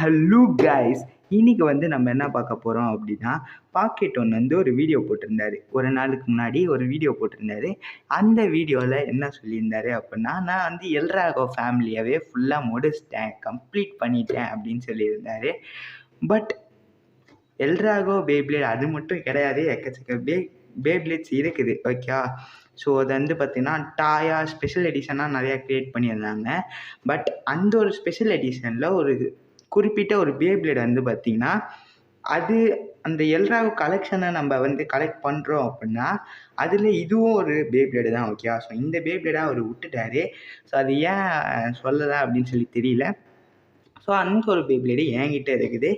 Hello guys, இன்னைக்கு நம்ம என்ன பார்க்க போகிறோம் அப்படின்னா, பாக்கெட் ஒன்று ஒரு வீடியோ போட்டிருந்தாரு. ஒரு நாளுக்கு முன்னாடி ஒரு வீடியோ போட்டிருந்தாரு. அந்த வீடியோவில் என்ன சொல்லியிருந்தாரு அப்படின்னா, நான் எல்ராகோ ஃபேமிலியாகவே ஃபுல்லாக முடிச்சிட்டேன், கம்ப்ளீட் பண்ணிட்டேன் அப்படின்னு சொல்லியிருந்தாரு. பட் எல்ராகோ பேப்ளேட் அது மட்டும் கிடையாது, எக்கச்சக்க பேப்ளேட்ஸ் இருக்குது. ஓகே, ஸோ அது பார்த்தீங்கன்னா டாயா ஸ்பெஷல் எடிஷனாக நிறையா க்ரியேட் பண்ணியிருந்தாங்க. பட் அந்த ஒரு ஸ்பெஷல் எடிஷனில் ஒரு குறிப்பிட்ட ஒரு பேப்ளேட் பார்த்திங்கன்னா, அது அந்த எல்ராகோ கலெக்ஷனை நம்ம கலெக்ட் பண்ணுறோம் அப்படின்னா, அதில் இதுவும் ஒரு பேப்ளேடு தான். ஓகே, ஸோ இந்த பேப்ளேடாக அவர் விட்டுட்டாரு. ஸோ அது ஏன் சொல்லலை அப்படின்னு சொல்லி தெரியல. ஸோ அந்த ஒரு பேப்ளேடு என்கிட்ட இருக்குது.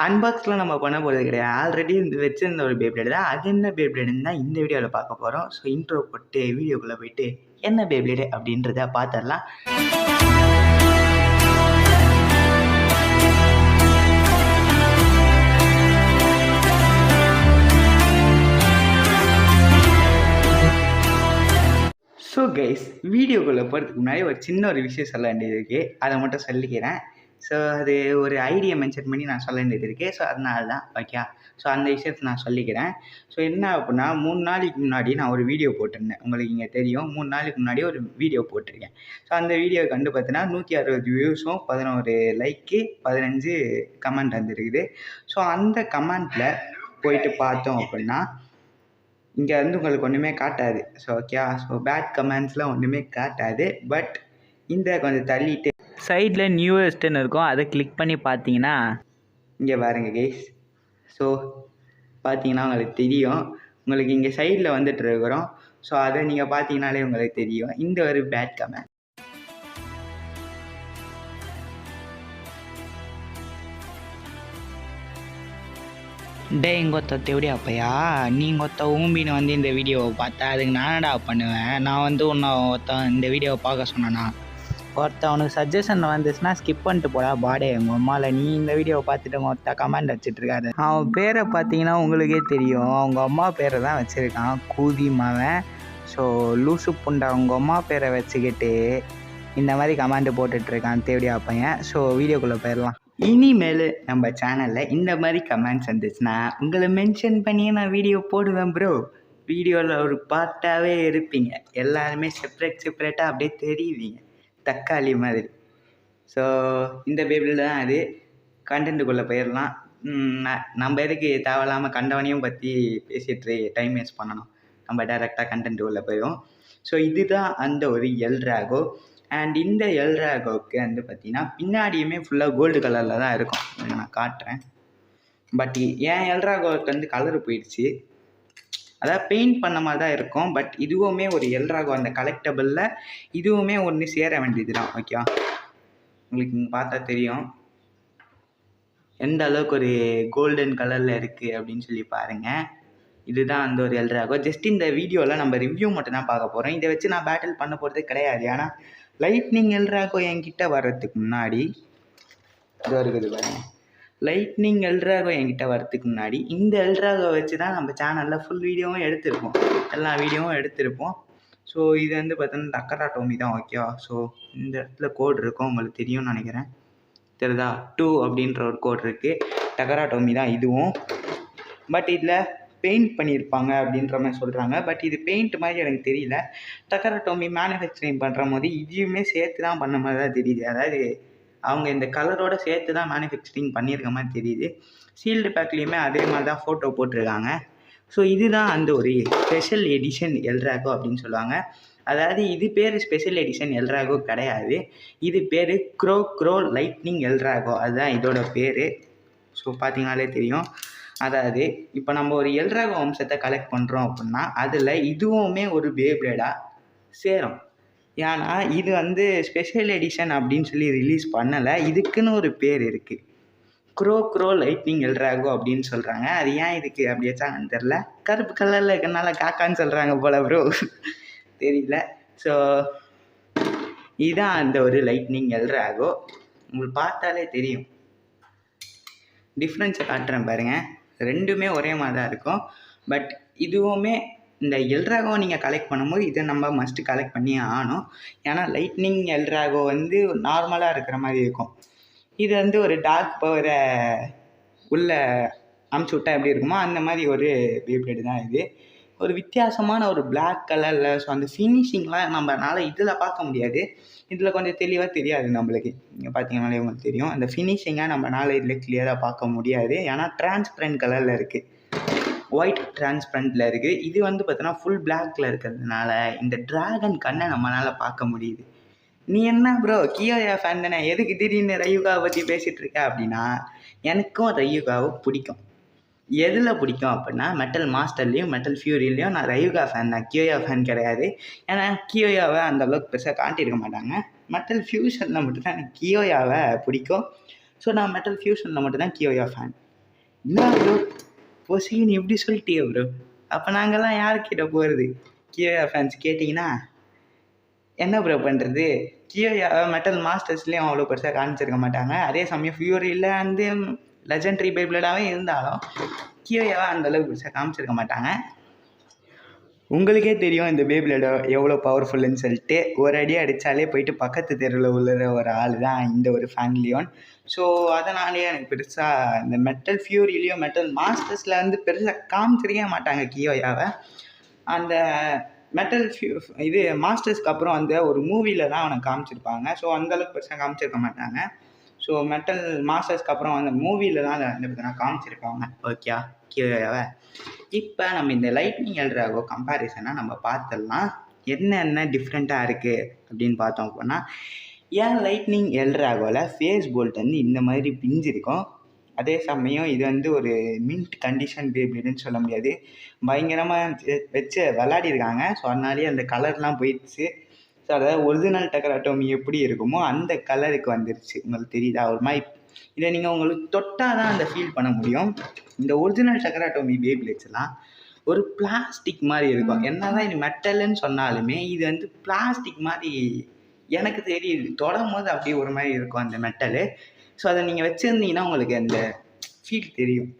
அன்பாக்ஸ்லாம் நம்ம பண்ண போகிறது கிடையாது, ஆல்ரெடி வச்சுருந்த ஒரு பேப்ளேடு தான். அது என்ன பேப்ளேடுன்னு தான் இந்த வீடியோவில் பார்க்க போகிறோம். ஸோ இன்ட்ரோ போட்டு வீடியோக்குள்ளே போயிட்டு என்ன பேப்ளேடு அப்படின்றத பார்த்துடலாம். ஸோ கைஸ், வீடியோக்குள்ளே போகிறதுக்கு முன்னாடி ஒரு சின்ன ஒரு விஷயம் சொல்ல வேண்டியது இருக்குது, அதை மட்டும் சொல்லிக்கிறேன். ஸோ அது ஒரு ஐடியா மென்ஷன் பண்ணி நான் சொல்ல வேண்டியது இருக்குது. ஸோ அதனால தான். ஓகே, ஸோ அந்த விஷயத்தை நான் சொல்லிக்கிறேன். ஸோ என்ன அப்படின்னா, 3 நாளைக்கு முன்னாடி நான் ஒரு வீடியோ போட்டிருந்தேன். உங்களுக்கு இங்கே தெரியும், 3 நாளைக்கு முன்னாடி ஒரு வீடியோ போட்டிருக்கேன். ஸோ அந்த வீடியோவுக்கு பார்த்தீங்கன்னா 160 வியூஸும் 11 லைக்கு 15 கமெண்ட் வந்துருக்குது. ஸோ அந்த கமெண்ட்டில் போயிட்டு பார்த்தோம் அப்படின்னா, இங்கே உங்களுக்கு ஒன்றுமே காட்டாது. ஸோ ஓகே, ஸோ பேட் கமெண்ட்ஸ்லாம் ஒன்றுமே காட்டாது. பட் இந்த கொஞ்சம் தள்ளிட்டு சைடில் நியூவஸ்ட்டுன்னு இருக்கும், அதை கிளிக் பண்ணி பார்த்தீங்கன்னா இங்கே பாருங்க கைஸ். ஸோ பார்த்தீங்கன்னா உங்களுக்கு தெரியும், உங்களுக்கு இங்கே சைடில் வந்துட்டு இருக்கிறோம். ஸோ அதை நீங்கள் பார்த்தீங்கன்னாலே உங்களுக்கு தெரியும் இந்த ஒரு பேட் கமெண்ட். டே இங்கொத்த தேவடி அப்பையா, நீங்கொத்த ஊம்பின்னு இந்த வீடியோவை பார்த்தா அதுக்கு நானடா பண்ணுவேன். நான் உன்னை இந்த வீடியோவை பார்க்க சொன்னேன்னா, அவனுக்கு சஜஷன் வந்துச்சுன்னா ஸ்கிப் பண்ணிட்டு போடா பாடே. உங்கள் அம்மாவில் நீ இந்த வீடியோவை பார்த்துட்டு கமெண்ட் வச்சுட்ருக்காரு. அவன் பேரை பார்த்தீங்கன்னா உங்களுக்கே தெரியும், அவங்க அம்மா பேரை தான் வச்சுருக்கான், கூதி மாவன். ஸோ லூசு புண்டை அவங்க அம்மா பேரை வச்சுக்கிட்டு இந்த மாதிரி கமெண்ட் போட்டுட்ருக்கான் தேவடியா பையன். ஸோ வீடியோக்குள்ளே போயிடலாம். இனிமேல் நம்ம சேனலில் இந்த மாதிரி கமெண்ட்ஸ் வந்துச்சுன்னா உங்களை மென்ஷன் பண்ணியே நான் வீடியோ போடுவேன் ப்ரோ. வீடியோவில் ஒரு பார்ட்டாகவே இருப்பீங்க, எல்லாருமே செப்பரேட்டாக அப்படியே தெரியுவீங்க, தக்காளி மாதிரி. ஸோ இந்த பேபிள் தான் அது. கண்டென்ட்டுக்குள்ளே போயிடலாம். நம்ம எதுக்கு தேவையில்லாமல் கண்டவனையும் பற்றி பேசிட்டு டைம் வேஸ்ட் பண்ணணும், நம்ம டைரெக்டாக கண்டென்ட்டுக்குள்ளே போயிடும். ஸோ இதுதான் அந்த ஒரு எல்ராகோ. அண்ட் இந்த எல்ராகோவுக்கு பார்த்தீங்கன்னா பின்னாடியுமே ஃபுல்லாக கோல்டு கலரில் தான் இருக்கும். நான் காட்டுறேன். பட் என் எல்ராகோவுக்கு கலர் போயிடுச்சு, அதாவது பெயிண்ட் பண்ண மாதிரி தான் இருக்கும். பட் இதுவுமே ஒரு எல்ராகோ, அந்த கலெக்டபிளில் இதுவுமே ஒன்று சேர வேண்டியது தான். ஓகே, உங்களுக்கு இங்கே பார்த்தா தெரியும் எந்த அளவுக்கு ஒரு கோல்டன் கலரில் இருக்குது அப்படின்னு சொல்லி பாருங்கள். இதுதான் அந்த ஒரு எல்ராகோ. ஜஸ்ட் இந்த வீடியோவில் நம்ம ரிவ்யூ மட்டும் தான் பார்க்க போகிறோம். இதை வச்சு நான் பேட்டில் பண்ண போகிறது கிடையாது. ஏன்னா லைட்னிங் எல்ராகோ என்கிட்ட வர்றதுக்கு முன்னாடி இது இருக்குது பாருங்க, லைட்னிங் எல்ராகோ என்கிட்ட வர்றதுக்கு முன்னாடி இந்த எல்ராகோ வச்சு தான் நம்ம சேனலில் ஃபுல் வீடியோவும் எடுத்திருப்போம், எல்லா வீடியோவும் எடுத்திருப்போம். ஸோ இது பார்த்தீங்கன்னா டக்கரா டோமி தான். ஓகே, ஸோ இந்த இடத்துல கோட் இருக்கும், உங்களுக்கு தெரியும்னு நினைக்கிறேன், தெரியுதா? 2 அப்படின்ற ஒரு கோட் இருக்குது, டக்கரா டோமி தான் இதுவும். பட் இதில் பெயிண்ட் பண்ணியிருப்பாங்க அப்படின்ற மாதிரி சொல்கிறாங்க. பட் இது பெயிண்ட் மாதிரி எனக்கு தெரியல. டக்கரா டோமி மேனுஃபேக்சரிங் பண்ணுற போது இதையுமே சேர்த்து தான் பண்ண மாதிரி தான் தெரியுது. அதாவது அவங்க இந்த கலரோடு சேர்த்து தான் மேனுஃபேக்சரிங் பண்ணியிருக்க மாதிரி தெரியுது. சீல்டு பேக்லேயுமே அதே மாதிரி தான் ஃபோட்டோ போட்டிருக்காங்க. ஸோ இதுதான் அந்த ஒரு ஸ்பெஷல் எடிஷன் எல்ராகோ அப்படின்னு சொல்லுவாங்க. அதாவது இது பேர் ஸ்பெஷல் எடிஷன் எல்ராகோ கிடையாது, இது பேர் க்ரோ லைட்னிங் எல்ராகோ, அதுதான் இதோட பேர். ஸோ பார்த்தீங்கனாலே தெரியும். அதாவது இப்போ நம்ம ஒரு எல்ராகோ வம்சத்தை கலெக்ட் பண்ணுறோம் அப்படின்னா அதில் இதுவுமே ஒரு பேப்ளேடாக சேரும். ஏன்னா இது ஸ்பெஷல் எடிஷன் அப்படின்னு சொல்லி ரிலீஸ் பண்ணலை, இதுக்குன்னு ஒரு பேர் இருக்குது, க்ரோ லைட்னிங் எல்ராகோ அப்படின்னு சொல்கிறாங்க. அது ஏன் இதுக்கு அப்படி வச்சாங்கன்னு தெரில, கருப்பு கலரில் இருக்கிறனால காக்கான்னு சொல்கிறாங்க போல ப்ரோ, தெரியல. ஸோ இதுதான் அந்த ஒரு லைட்னிங் எல்ராகோ. உங்களுக்கு பார்த்தாலே தெரியும், டிஃப்ரென்ஸை காட்டுறேன் பாருங்கள், ரெண்டுமே ஒரே மாதிரி தான் இருக்கும். பட் இதுவுமே இந்த எல்ராகோ நீங்கள் கலெக்ட் பண்ணும்போது இதை நம்ம மஸ்ட்டு கலெக்ட் பண்ணியே ஆகணும். ஏன்னா லைட்னிங் எல்ராகோ நார்மலாக இருக்கிற மாதிரி இருக்கும். இது வந்து ஒரு டார்க் பவரை உள்ள அமுச்சு விட்டா எப்படி இருக்குமோ அந்த மாதிரி ஒரு பேப்ளேடு தான் இது. ஒரு வித்தியாசமான ஒரு பிளாக் கலரில். ஸோ அந்த ஃபினிஷிங்லாம் நம்மளால் இதில் பார்க்க முடியாது, இதில் கொஞ்சம் தெளிவாக தெரியாது நம்மளுக்கு. நீங்கள் பார்த்தீங்கன்னாலே உங்களுக்கு தெரியும், அந்த ஃபினிஷிங்காக நம்மளால் இதில் கிளியராக பார்க்க முடியாது. ஏன்னா டிரான்ஸ்பரண்ட் கலரில் இருக்குது, ஒயிட் டிரான்ஸ்பரண்ட்டில் இருக்குது. இது வந்து பார்த்தோன்னா ஃபுல் பிளாக்கில் இருக்கிறதுனால இந்த ட்ராகன் கண்ணை நம்மளால் பார்க்க முடியுது. நீ என்ன ப்ரோ கியோயா ஃபேன் தானே, எதுக்கு திடீர்னு ரயுகாவை பற்றி பேசிகிட்டு இருக்க அப்படின்னா, எனக்கும் ரயுகாவை பிடிக்கும். எதில் பிடிக்கும் அப்படின்னா மெட்டல் மாஸ்டர்லேயும் மெட்டல் ஃபியூரிலையும் நான் ரயுகா ஃபேன் தான், கியோயா ஃபேன் கிடையாது. ஏன்னா கியோயாவை அந்தளவுக்கு பெருசாக காட்டியிருக்க மாட்டாங்க. மெட்டல் ஃபியூஷனில் மட்டும்தான் எனக்கு கியோயாவை பிடிக்கும். ஸோ நான் மெட்டல் ஃபியூஷனில் மட்டும்தான் கியோயா ஃபேன். என்ன ப்ரோ பொசின்னு எப்படி சொல்லிட்டியே ப்ரோ, அப்போ நாங்கள்லாம் யார்கிட்ட போகிறது? கியோயா ஃபேன்ஸ் கேட்டிங்கன்னா என்ன ப்ரோ பண்ணுறது? கியோயாவை மெட்டல் மாஸ்டர்ஸ்லேயும் அவ்வளோ பெருசாக காமிச்சிருக்க மாட்டாங்க. அதே சமயம் ஃபியூரியில் வந்து லெஜெண்டரி பேப்ளேடாகவே இருந்தாலும் கியோயாவை அந்தளவுக்கு பெருசாக காமிச்சிருக்க மாட்டாங்க. உங்களுக்கே தெரியும் இந்த பேப்ளேடை எவ்வளோ பவர்ஃபுல்லுன்னு சொல்லிட்டு. ஒரு அடி அடித்தாலே போயிட்டு பக்கத்து தெருவில் உள்ள ஒரு ஆள் தான் இந்த ஒரு ஃபேன்லியோன். ஸோ அதனாலே எனக்கு பெருசாக இந்த மெட்டல் ஃபியூரிலையும் மெட்டல் மாஸ்டர்ஸில் வந்து பெருசாக காமிச்சிருக்கவே மாட்டாங்க கியோயாவை. அந்த மெட்டல் இது மாஸ்டர்ஸ்க்கு அப்புறம் வந்து ஒரு மூவியில் தான் அவனை காமிச்சிருப்பாங்க. ஸோ அந்தளவுக்கு பெருசாக காமிச்சிருக்க மாட்டாங்க. ஸோ மெட்டல் மாஸ்டர்ஸ்க்கு அப்புறம் அந்த மூவியில் தான் அதை வந்து பார்த்தீங்கன்னா காமிச்சிருப்பாங்க. ஓகே கியோயாவை. இப்போ நம்ம இந்த லைட்னிங் எல்ட்ராகோ கம்பேரிசனாக நம்ம பார்த்துடலாம், என்னென்ன டிஃப்ரெண்ட்டாக இருக்குது அப்படின்னு பார்த்தோம் அப்படின்னா, ஏன் லைட்னிங் எல்ட்ராகோவில் ஃபேஸ் போல்ட் வந்து இந்த மாதிரி பிஞ்சிருக்கும். அதே சமயம் இது வந்து ஒரு மின்ட் கண்டிஷன் பேப்ளேடுன்னு சொல்ல முடியாது, பயங்கரமாக வச்சு விளாடிருக்காங்க. ஸோ அதனாலேயே அந்த கலர்லாம் போயிடுச்சு. ஸோ அதாவது ஒரிஜினல் டக்கராட்டோமி எப்படி இருக்குமோ அந்த கலருக்கு வந்துருச்சு. உங்களுக்கு தெரியுதா? ஒரு மாதிரி இதை நீங்கள் உங்களுக்கு தொட்டால் தான் அந்த ஃபீல் பண்ண முடியும். இந்த ஒரிஜினல் டக்கராட்டோமி பேப்ளேட்ஸ்லாம் ஒரு பிளாஸ்டிக் மாதிரி இருக்கும். என்ன தான் இது மெட்டலுன்னு சொன்னாலுமே இது வந்து பிளாஸ்டிக் மாதிரி எனக்கு தெரியுது. தொடும் போது அப்படியே ஒரு மாதிரி இருக்கும் அந்த மெட்டலு. ஸோ அதை நீங்கள் வச்சுருந்தீங்கன்னா உங்களுக்கு அந்த ஃபீல் தெரியும்.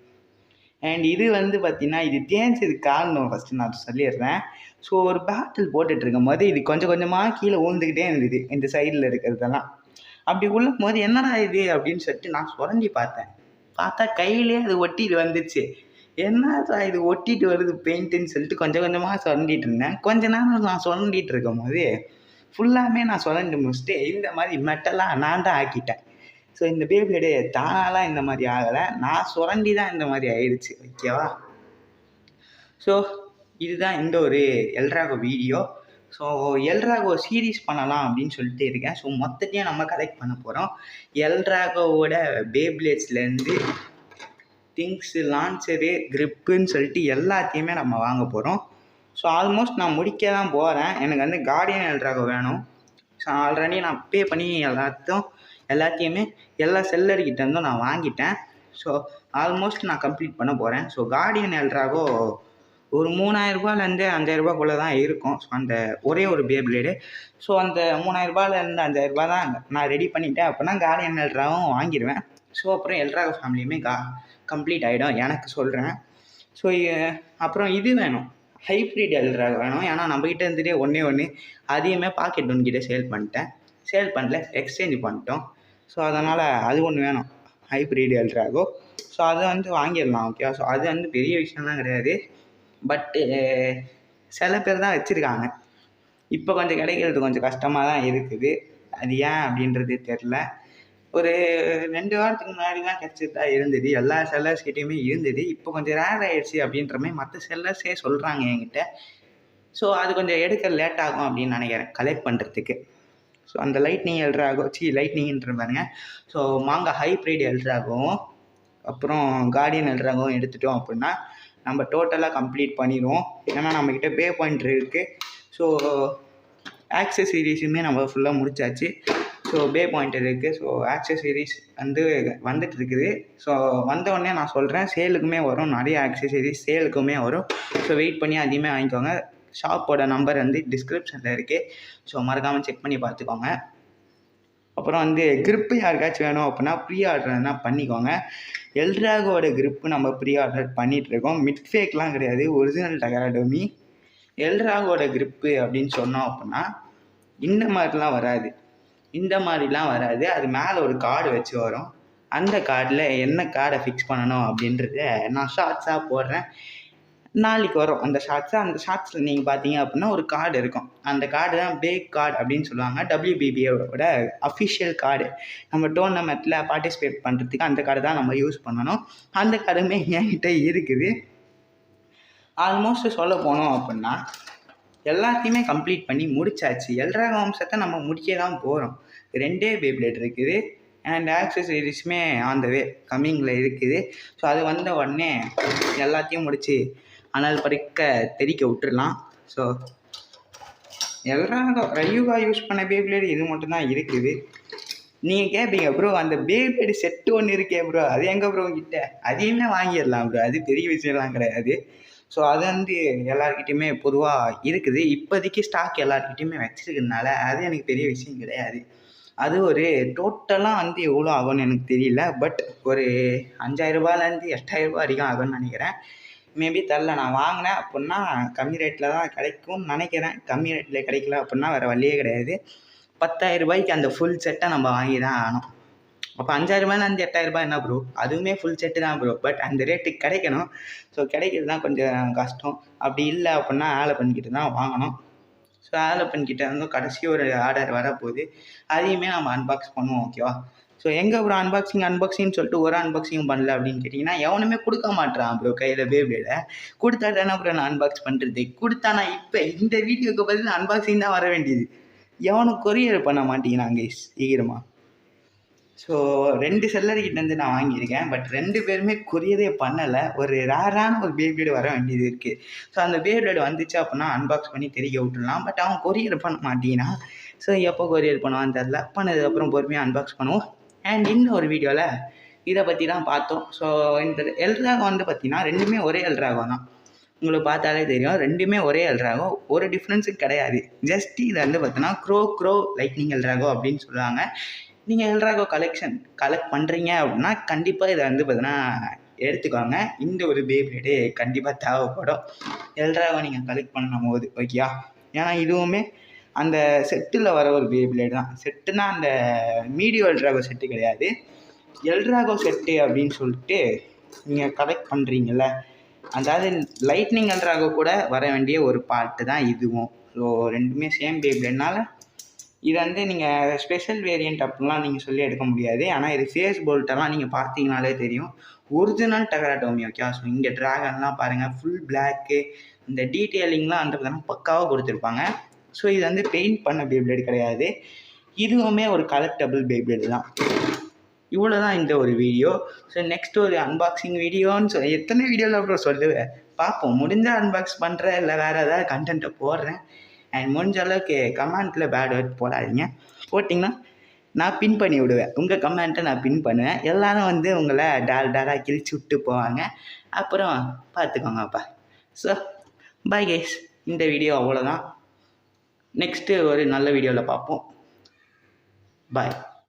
அண்ட் இது வந்து பார்த்திங்கன்னா இது தேஞ்சதுக்கு காரணம் ஃபஸ்ட்டு நான் சொல்லிடுறேன். ஸோ ஒரு பேட்டில் போட்டுட்ருக்கும் போது இது கொஞ்சம் கொஞ்சமாக கீழே ஊழ்ந்துக்கிட்டே இருந்தது, இந்த சைடில் இருக்கிறதெல்லாம். அப்படி உள்ளும் போது என்னடா இது அப்படின்னு சொல்லிட்டு நான் சுரண்டி பார்த்தா கையிலே அது ஒட்டிட்டு வந்துச்சு. என்னடா இது ஒட்டிட்டு வருது பெயிண்ட்டுன்னு சொல்லிட்டு கொஞ்சம் கொஞ்சமாக சுரண்டிட்டு இருந்தேன். கொஞ்ச நேரம் நான் சுரண்டிட்டு இருக்கும் போது ஃபுல்லாமே நான் சுரண்டி முடிச்சுட்டு இந்த மாதிரி மெட்டலாக நான் தான் ஆக்கிட்டேன். ஸோ இந்த பேப்ளேடு தானாலாம் இந்த மாதிரி ஆகலை, நான் சுரண்டி தான் இந்த மாதிரி ஆயிடுச்சு. ஓகேவா? ஸோ இதுதான் இந்த ஒரு எல்ட்ராகோ வீடியோ. ஸோ எல்ட்ராகோ சீரீஸ் பண்ணலாம் அப்படின்னு சொல்லிட்டு இருக்கேன். ஸோ மொத்தத்தையும் நம்ம கலெக்ட் பண்ண போகிறோம். எல்ட்ராகோவோட பேப்ளேட்ஸ்லேருந்து திங்ஸு, லான்ச்சரு, க்ரிப்புன்னு சொல்லிட்டு எல்லாத்தையுமே நம்ம வாங்க போகிறோம். ஸோ ஆல்மோஸ்ட் நான் முடிக்க தான் போகிறேன். எனக்கு வந்து கார்டியன் எல்ட்ராகோ வேணும். ஸோ ஆல்ரெடி நான் பே பண்ணி எல்லாத்தையுமே எல்லா செல்லர்கிட்டேருந்தும் நான் வாங்கிட்டேன். ஸோ ஆல்மோஸ்ட் நான் கம்ப்ளீட் பண்ண போகிறேன். ஸோ கார்டியன் எல்ட்ராகோ ஒரு 3000ரூபாலேருந்து 5000ரூபாக்குள்ளே தான் இருக்கும். ஸோ அந்த ஒரே ஒரு பேப்ளேடு. ஸோ அந்த 3000ரூபாலேருந்து 5000ரூபா தான் நான் ரெடி பண்ணிட்டேன் அப்படின்னா கார்டியன் எல்ட்ராகவும் வாங்கிடுவேன். ஸோ அப்புறம் எல்ட்ராகோ ஃபேமிலியுமே கம்ப்ளீட் ஆகிடும் எனக்கு சொல்கிறேன். ஸோ அப்புறம் இது வேணும், ஹைப்ரிட் எல்ட்ராகோ வேணும். ஏன்னா நம்மக்கிட்ட இருந்துகிட்டே ஒன்று அதையுமே பாக்கெட் ஒன்கிட்ட சேல் பண்ணல, எக்ஸ்சேஞ்ச் பண்ணிட்டோம். ஸோ அதனால் அது ஒன்று வேணும், ஹைப்ரிட் எல்ட்ராகோ. ஸோ அதை வந்து வாங்கிடலாம். ஓகேவா? ஸோ அது வந்து பெரிய விஷயம்லாம் கிடையாது, பட்டு சில பேர் தான் வச்சுருக்காங்க. இப்போ கொஞ்சம் கிடைக்கிறது கொஞ்சம் கஷ்டமாக தான் இருக்குது. அது ஏன் அப்படின்றது தெரில. ஒரு 2 வாரத்துக்கு முன்னாடி தான் கிடச்சிட்டு தான் இருந்தது, எல்லா செல்லர்ஸ்கிட்டையுமே இருந்தது. இப்போ கொஞ்சம் ரேர் ஆகிடுச்சு அப்படின்ற மாதிரி மற்ற செல்லர்ஸே சொல்கிறாங்க என்கிட்ட. ஸோ அது கொஞ்சம் எடுக்க லேட் ஆகும் அப்படின்னு நினைக்கிறேன் கலெக்ட் பண்ணுறதுக்கு. ஸோ அந்த லைட்னிங் எல்ட்ராகோ லைட்னிங்ன்ற பாருங்க. ஸோ ஹைப்ரிட் எல்ட்ராகவும் அப்புறம் கார்டியன் எல்ட்ராகவும் எடுத்துட்டோம் அப்படின்னா நம்ம டோட்டலாக கம்ப்ளீட் பண்ணிடுவோம். ஏன்னா நம்மக்கிட்ட பே பாயிண்ட் இருக்குது. ஸோ ஆக்சஸரீஸுமே நம்ம ஃபுல்லாக முடிச்சாச்சு. ஸோ பே பாயிண்ட் இருக்குது. ஸோ ஆக்சஸரீஸ் வந்து வந்துட்டுருக்குது. ஸோ வந்தோடனே நான் சொல்கிறேன், சேலுக்குமே வரும், நிறைய ஆக்சஸரீஸ் சேலுக்குமே வரும். ஸோ வெயிட் பண்ணி அதையுமே வாங்கிக்கோங்க. ஷாப்போட நம்பர் வந்து டிஸ்கிரிப்ஷனில் இருக்குது. ஸோ மறக்காமல் செக் பண்ணி பார்த்துக்கோங்க. அப்புறம் வந்து க்ரிப்பு யாருக்காச்சும் வேணும் அப்படின்னா ப்ரீ ஆர்டர்னா பண்ணிக்கோங்க. எல்ட்ராகோட க்ரிப்பு நம்ம ப்ரீ ஆர்டர் பண்ணிகிட்ருக்கோம். மிட்ஃபேக்லாம் கிடையாது, ஒரிஜினல் டக்கராட்டோமி. எல்ட்ராகோட க்ரிப்பு அப்படின்னு சொன்னோம் அப்படின்னா இந்த மாதிரிலாம் வராது. இந்த மாதிரிலாம் வராது. அது மேலே ஒரு கார்டு வச்சு வரும். அந்த கார்டில் என்ன கார்டை ஃபிக்ஸ் பண்ணணும் அப்படின்றத நான் ஷார்ட்ஸாக போடுறேன். நாளைக்கு வரும் அந்த ஷார்ட்ஸு. அந்த ஷார்ட்ஸில் நீங்கள் பார்த்தீங்க அப்படின்னா ஒரு கார்டு இருக்கும். அந்த கார்டு தான் பேக் கார்டு அப்படின்னு சொல்லுவாங்க. WBBயோட அஃபிஷியல் கார்டு. நம்ம டோர்னமெண்ட்டில் பார்ட்டிசிபேட் பண்ணுறதுக்கு அந்த கார்டு தான் நம்ம யூஸ் பண்ணணும். அந்த கார்டுமே என்கிட்ட இருக்குது. ஆல்மோஸ்ட் சொல்ல போனோம் அப்படின்னா எல்லாத்தையுமே கம்ப்ளீட் பண்ணி முடிச்சாச்சு. எல்ட்ராகோ வம்சத்தை நம்ம முடிக்க தான் போகிறோம். 2 பேப்ளேட் இருக்குது அண்ட் ஆக்சசரிஸுமே ஆன் த வே கம்மிங்கில் இருக்குது. ஸோ அது வந்த உடனே எல்லாத்தையும் முடித்து அனல் பறிக்க தெறிக்க விட்டுடலாம். ஸோ எல்ட்ராகோ ரயூகா யூஸ் பண்ண பேப்ளேட் இது மட்டும்தான் இருக்குது. நீங்கள் கேட்பீங்க ப்ரோ அந்த பேப்ளேட் செட்டு ஒன்று இருக்கே ப்ரோ அது எங்கே ப்ரோ கிட்ட? அதையுமே வாங்கிடலாம் ப்ரோ, அது பெரிய விஷயம்லாம் கிடையாது. ஸோ அது வந்து எல்லாருக்கிட்டையுமே பொதுவாக இருக்குது. இப்போதைக்கு ஸ்டாக் எல்லாருக்கிட்டையுமே வச்சுருக்கிறதுனால அது எனக்கு பெரிய விஷயம் கிடையாது. அது ஒரு டோட்டலாக வந்து எவ்வளோ ஆகும்னு எனக்கு தெரியல. பட் ஒரு 5000 ரூபாயிலேருந்து 8000 ரூபா வரைக்கும் ஆகும்னு நினைக்கிறேன். மேபி தெரில. நான் வாங்கினேன் அப்படின்னா கம்மி ரேட்டில் தான் கிடைக்கும்னு நினைக்கிறேன். கம்மி ரேட்டில் கிடைக்கல அப்படின்னா வேறு வழியே கிடையாது. 10,000 ரூபாய்க்கு அந்த ஃபுல் செட்டை நம்ம வாங்கி தான் ஆகணும். அப்போ 5000 ரூபாயிலேருந்து 8000 ரூபாய் என்ன ப்ரோ? அதுவுமே ஃபுல் செட்டு தான் ப்ரோ. பட் அந்த ரேட்டுக்கு கிடைக்கணும். ஸோ கிடைக்கிறது தான் கொஞ்சம் கஷ்டம். அப்படி இல்லை அப்படின்னா ஆலப்பன்கிட்ட தான் வாங்கணும். ஸோ ஆலப்பன்கிட்ட வந்து கடைசி ஒரு ஆர்டர் வரப்போகுது. அதையுமே நம்ம அன்பாக்ஸ் பண்ணுவோம். ஓகேவா? ஸோ எங்கே ப்ரோ அன்பாக்சிங்னு சொல்லிட்டு ஒரு அன்பாக்சிங் பண்ணல அப்படின்னு கேட்டிங்கன்னா எவனுமே கொடுக்க மாட்டான் ப்ரோ. கையில் பேப்ளேட கொடுத்தா தானே ப்ரோ நான் அன்பாக்ஸ் பண்ணுறது. கொடுத்தா நான் இப்போ இந்த வீடியோக்கு பதில் அன்பாக்சிங் தான் வர வேண்டியது. எவனும் கொரியர் பண்ண மாட்டேங்கிறாங்க சீக்கிரமாக. ஸோ 2 செல்லர்கிட்டேருந்து நான் வாங்கியிருக்கேன். பட் 2 பேருமே கொரியரே பண்ணலை. ஒரு ரேரான ஒரு பேப்ளேடு வர வேண்டியது இருக்குது. ஸோ அந்த பேப்ளேடு வந்துச்சு அப்படின்னா அன்பாக்ஸ் பண்ணி தெரிய விட்டுடலாம். பட் அவன் கொரியர் பண்ண மாட்டேங்கிறான். ஸோ எப்போ கொரியர் பண்ணுவான்னு தெரில. பண்ணதுக்கப்புறம் பொறுமையாக அன்பாக்ஸ் பண்ணுவோம். அண்ட் இன்னும் ஒரு வீடியோவில் இதை பற்றி தான் பார்த்தோம். ஸோ இந்த எல்ட்ராகோ வந்து பார்த்திங்கன்னா 2மே ஒரே எல்ட்ராகோ தான். உங்களுக்கு பார்த்தாலே தெரியும் 2மே ஒரே எல்ட்ராகோ. ஒரு டிஃப்ரென்ஸும் கிடையாது. ஜஸ்ட் இதை வந்து பார்த்தீங்கன்னா க்ரோ லைட்னிங் எல்ட்ராகோ அப்படின்னு சொல்லுவாங்க. நீங்கள் எல்ட்ராகோ கலெக்ட் பண்ணுறீங்க அப்படின்னா கண்டிப்பாக இதை வந்து பார்த்தீங்கன்னா எடுத்துக்கோங்க. இந்த ஒரு பேப்ளேடு கண்டிப்பாக தேவைப்படும் எல்ட்ராகோ நீங்கள் கலெக்ட் பண்ணும் போது. ஓகேயா? ஏன்னா இதுவுமே அந்த செட்டில் வர ஒரு பேப்ளேடு தான். செட்டுனா அந்த மீடியோ எல்ட்ராகோ செட்டு கிடையாது. எல்ட்ராகோ செட்டு அப்படின்னு சொல்லிட்டு நீங்கள் கலெக்ட் பண்ணுறீங்கள, அதாவது லைட்னிங் எல்ட்ராகோ கூட வர வேண்டிய ஒரு பார்ட்டு தான் இதுவும். ஸோ 2மே சேம் பேப்ளேட்னால இது வந்து நீங்கள் ஸ்பெஷல் வேரியண்ட் அப்படிலாம் நீங்கள் சொல்லி எடுக்க முடியாது. ஆனால் இது ஃபேஸ் போல்ட்டெல்லாம் நீங்கள் பார்த்தீங்கனாலே தெரியும் ஒரிஜினல் டகராடோமி. ஓகே? ஸோ இங்கே ட்ராகன்லாம் பாருங்கள் ஃபுல் பிளாக்கு. இந்த டீட்டெயிலிங்லாம் வந்து பார்த்தீங்கன்னா பக்காவாக கொடுத்துருப்பாங்க. ஸோ இது வந்து பெயிண்ட் பண்ண பேப்ளேடு கிடையாது. இதுவுமே ஒரு கலெக்டபிள் பேப்ளேடு தான். இவ்வளோ தான் இந்த ஒரு வீடியோ. ஸோ நெக்ஸ்ட் ஒரு அன்பாக்சிங் வீடியோன்னு சொல்லி எத்தனை வீடியோவில் அப்புறம் சொல்லுவேன் பார்ப்போம். முடிஞ்சால் அன்பாக்ஸ் பண்ணுறேன், இல்லை வேறு ஏதாவது கண்டென்ட்டை போடுறேன். அண்ட் முடிஞ்ச அளவுக்கு கமெண்ட்டில் பேட் வேர்ட் போடாதீங்க. போட்டிங்கன்னா நான் பின் பண்ணி விடுவேன். உங்கள் கமெண்ட்டை நான் பின் பண்ணுவேன். எல்லோரும் வந்து உங்களை டாலாக கிழிச்சு விட்டு போவாங்க. அப்புறம் பார்த்துக்கோங்கப்பா. So bye guys. இந்த வீடியோ அவ்வளோதான். நெக்ஸ்ட்டு ஒரு நல்ல வீடியோவில் பார்ப்போம். பாய்.